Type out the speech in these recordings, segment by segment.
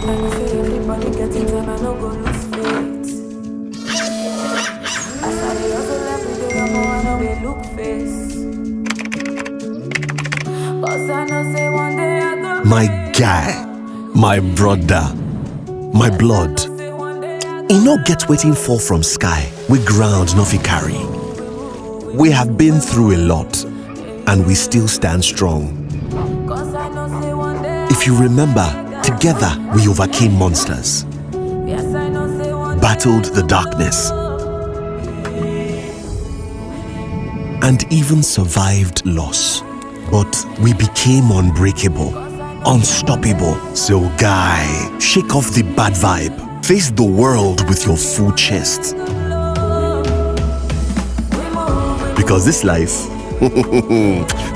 When you see everybody getting done, I no go lose faith. As I dey hustle every day, I know they look face. Cause I know say one day I go My guy, my brother, my blood. E no get wetin fall from sky, we ground no fit carry. We have been through a lot, and we still stand strong. If you remember, together we overcame monsters, battled the darkness, and even survived loss. But we became unbreakable, unstoppable. So guy, shake off the bad vibe. Face the world with your full chest. Because this life,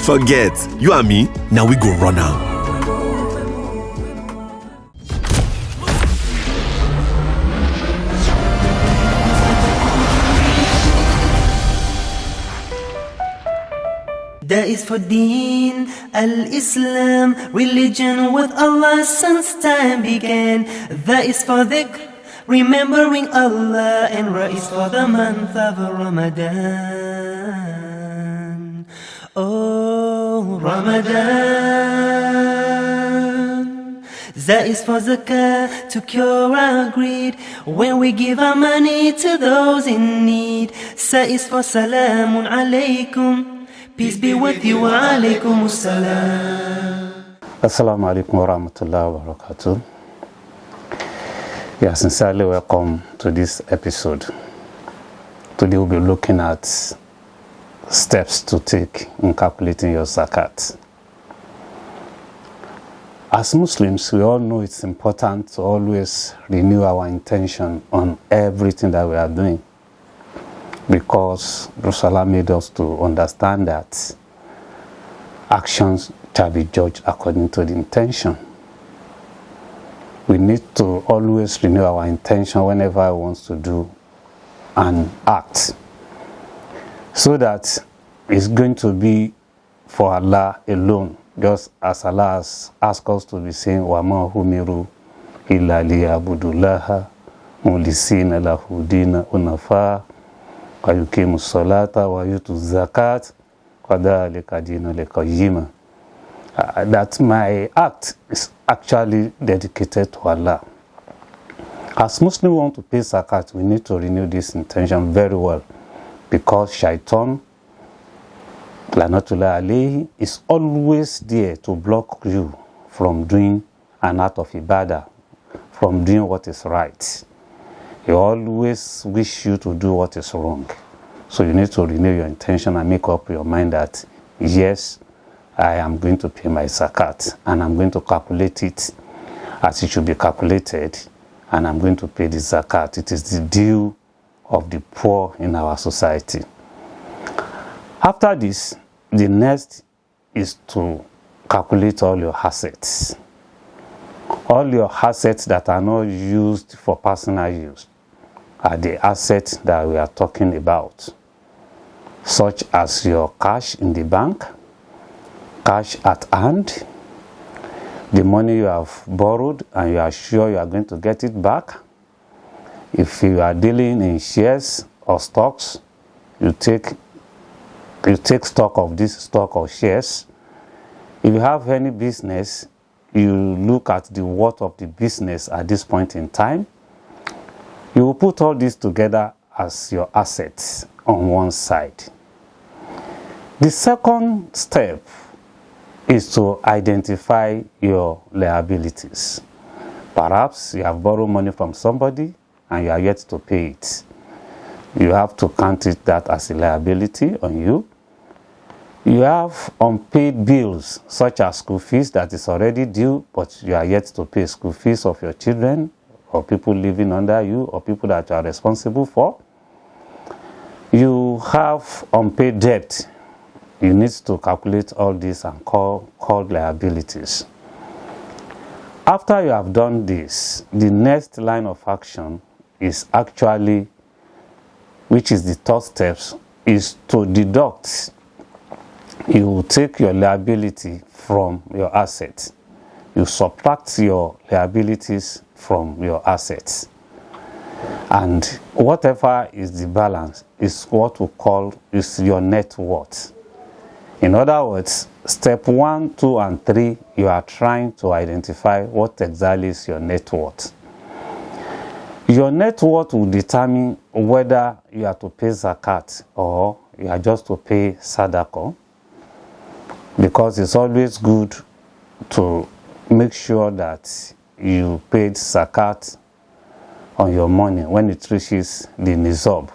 forget, you and me, now we go run out. That is for Deen al-Islam, religion with Allah since time began. That is for dhikr, remembering Allah, and Ra is for the month of Ramadan. Oh, Ramadan. That is for Zakat, to cure our greed, when we give our money to those in need. That is for Salamun Alaykum, peace be with you, wa alaykum assalam. Assalamu alaikum wa rahmatullahi wa barakatuh. You are sincerely welcome to this episode. Today we'll be looking at steps to take in calculating your zakat. As Muslims, we all know it's important to always renew our intention on everything that we are doing, because Rasulullah made us to understand that actions shall be judged according to the intention. We need to always renew our intention whenever we want to do an act, so that it's going to be for Allah alone, just as Allah has asked us to be saying, وَمَا هُمِرُوا إِلَّا لِيَعْبُدُوا اللَّهَ مُخْلِصِينَ لَهُ الدِّينَ حُنَفَاءَ وَيُقِيمُوا الصَّلَاةَ وَيُؤْتُوا الزَّكَاةَ وَذَلِكَ دِينُ الْقَيِّمَةِ. That my act is actually dedicated to Allah. As Muslims want to pay zakat, we need to renew this intention very well, because shaitan, Lanatullah alayhi, is always there to block you from doing an act of ibadah, from doing what is right. He always wish you to do what is wrong. So you need to renew your intention and make up your mind that, yes, I am going to pay my zakat, and I'm going to calculate it as it should be calculated, and I'm going to pay the zakat. It is the due of the poor in our society. After this, the next is to calculate all your assets. All your assets that are not used for personal use are the assets that we are talking about, such as your cash in the bank, cash at hand, the money you have borrowed and you are sure you are going to get it back. If you are dealing in shares or stocks, you take stock of this stock or shares. If you have any business, you look at the worth of the business at this point in time. You will put all this together as your assets on one side. The second step is to identify your liabilities. Perhaps you have borrowed money from somebody and you are yet to pay it. You have to count that as a liability on you. You have unpaid bills, such as school fees that is already due, but you are yet to pay school fees of your children, or people living under you, or people that you are responsible for. You have unpaid debt. You need to calculate all this and call liabilities. After you have done this, the next line of action is actually, which is the third step, is to deduct. You will take your liability from your assets. You subtract your liabilities from your assets. And whatever is the balance is what we call is your net worth. In other words, step 1, 2, and 3, you are trying to identify what exactly is your net worth. Your net worth will determine whether you are to pay zakat or you are just to pay sadaqah, because it's always good to make sure that you paid zakat on your money when it reaches the nisab.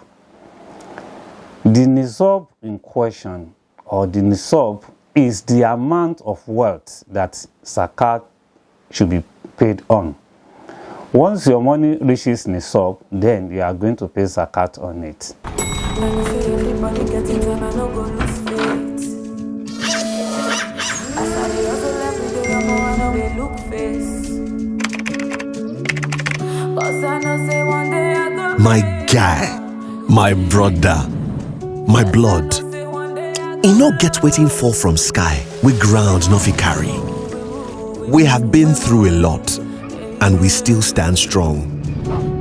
The nisab in question, or the nisab, is the amount of wealth that zakat should be paid on. Once your money reaches nisab, then you are going to pay zakat on it. Like I say, everybody getting time, I no go lose faith. As I dey hustle every day, I know they look face. Cause I know say one day I go My guy, my brother, my blood. E no get wetin fall from sky, we ground no fit carry. We have been through a lot, and we still stand strong.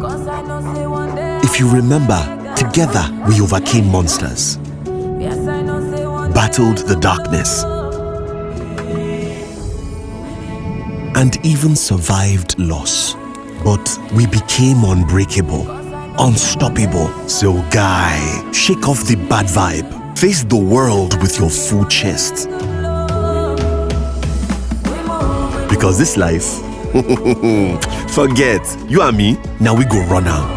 Cause I know say one day If you remember, together we overcame monsters, yes, I know say one battled the darkness, and even survived loss. But we became unbreakable, unstoppable. So guy, shake off the bad vibe. Face the world with your full chest. Because this life, forget, you and me, now we go run out.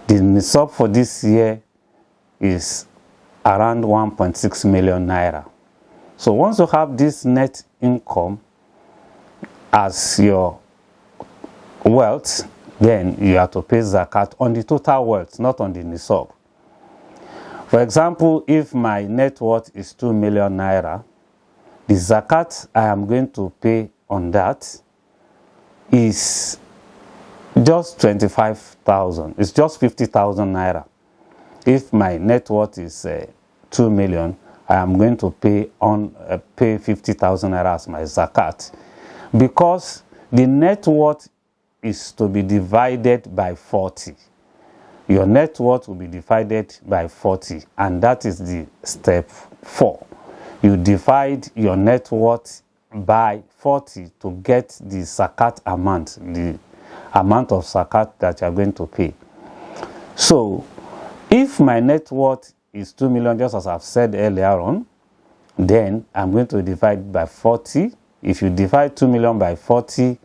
The nisab for this year is around 1.6 million naira. So once you have this net income as your wealth, then you have to pay zakat on the total wealth, not on the nisab. For example, if my net worth is 2 million naira, the zakat I am going to pay on that is just 25,000. It's just 50,000 naira. If my net worth is 2 million, I am going to pay 50,000 naira as my zakat, because the net worth is to be divided by 40. Your net worth will be divided by 40, and that is the step 4. You divide your net worth by 40 to get the zakat amount, the amount of zakat that you are going to pay. So if my net worth is 2 million, just as I've said earlier on, then I'm going to divide by 40. If you divide 2 million by 40,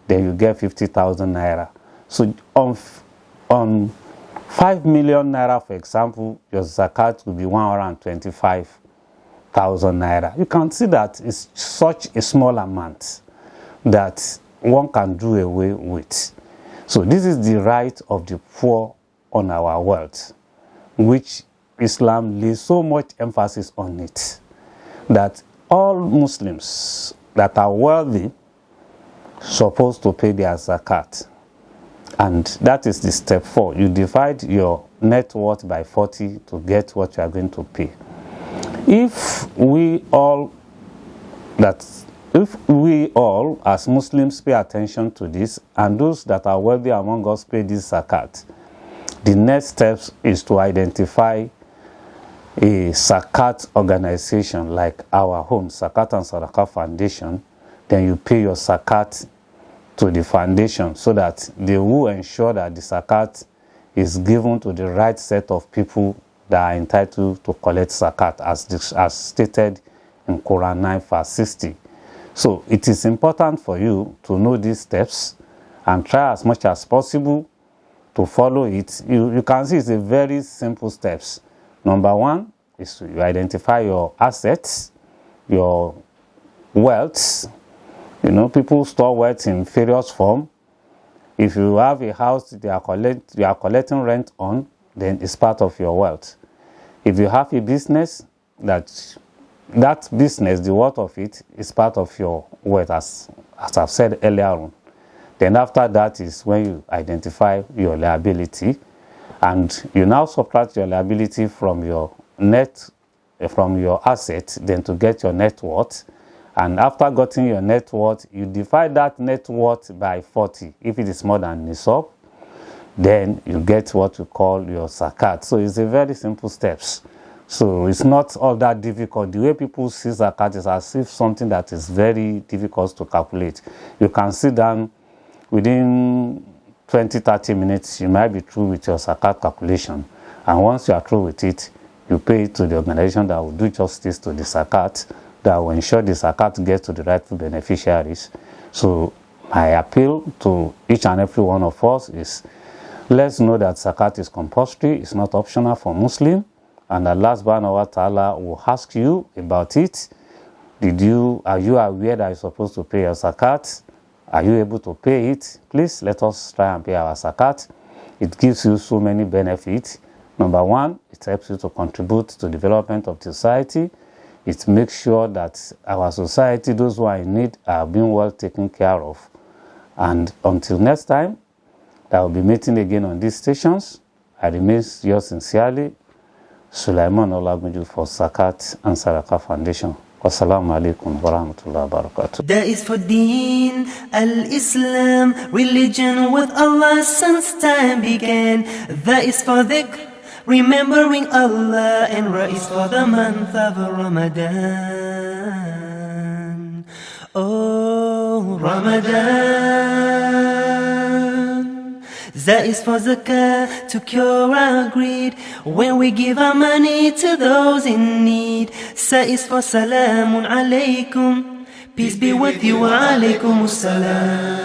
then you get 50,000 naira. So on 5 million naira, for example, your zakat will be 125,000 naira. You can see that it's such a small amount that one can do away with. So this is the right of the poor on our wealth, which Islam lays so much emphasis on it, that all Muslims that are wealthy supposed to pay their zakat. And that is the step 4. You divide your net worth by 40 to get what you are going to pay. If we all as Muslims pay attention to this, and those that are wealthy among us pay this zakat, the next step is to identify a zakat organization like our home, Zakat and Sadaqah Foundation. Then you pay your zakat to the foundation so that they will ensure that the zakat is given to the right set of people that are entitled to collect zakat, as stated in Quran 9 verse 60. So it is important for you to know these steps and try as much as possible to follow it. You can see it's a very simple steps. Number 1 is to identify your assets, your wealth. You know, people store wealth in various forms. If you have a house you are collecting rent on, then it's part of your wealth. If you have a business, that business, the worth of it, is part of your wealth, as I've said earlier on. Then after that is when you identify your liability, and you now subtract your liability from your asset, then to get your net worth. And after getting your net worth, you divide that net worth by 40 if it is more than nisab. Then you get what you call your zakat. So it's a very simple steps. So it's not all that difficult. The way people see zakat is as if something that is very difficult to calculate. You can sit down within 20-30 minutes, you might be through with your zakat calculation. And once you are through with it, you pay it to the organization that will do justice to the zakat, that will ensure the zakat gets to the rightful beneficiaries. So my appeal to each and every one of us is, let's know that zakat is compulsory, it's not optional for Muslim, and Allah subhanahu wa ta'ala will ask you about it. Are you aware that you're supposed to pay your zakat? Are you able to pay it? Please let us try and pay our zakat. It gives you so many benefits. Number one, it helps you to contribute to the development of the society. It makes sure that our society, those who are in need, are being well taken care of. And until next time, that will be meeting again on these stations. I remain yours sincerely, Sulaiman Olagunju for Zakat and Saraka Foundation. Wassalamu alaikum warahmatullahi wabarakatuh. That is for Deen al-Islam, religion with Allah since time began. That is for dhikr, remembering Allah, and Ra is for the month of Ramadan. Oh, Ramadan. That is for zakah, to cure our greed, when we give our money to those in need. Sa is for salamun alaykum, peace be with you, wa alaykum salam.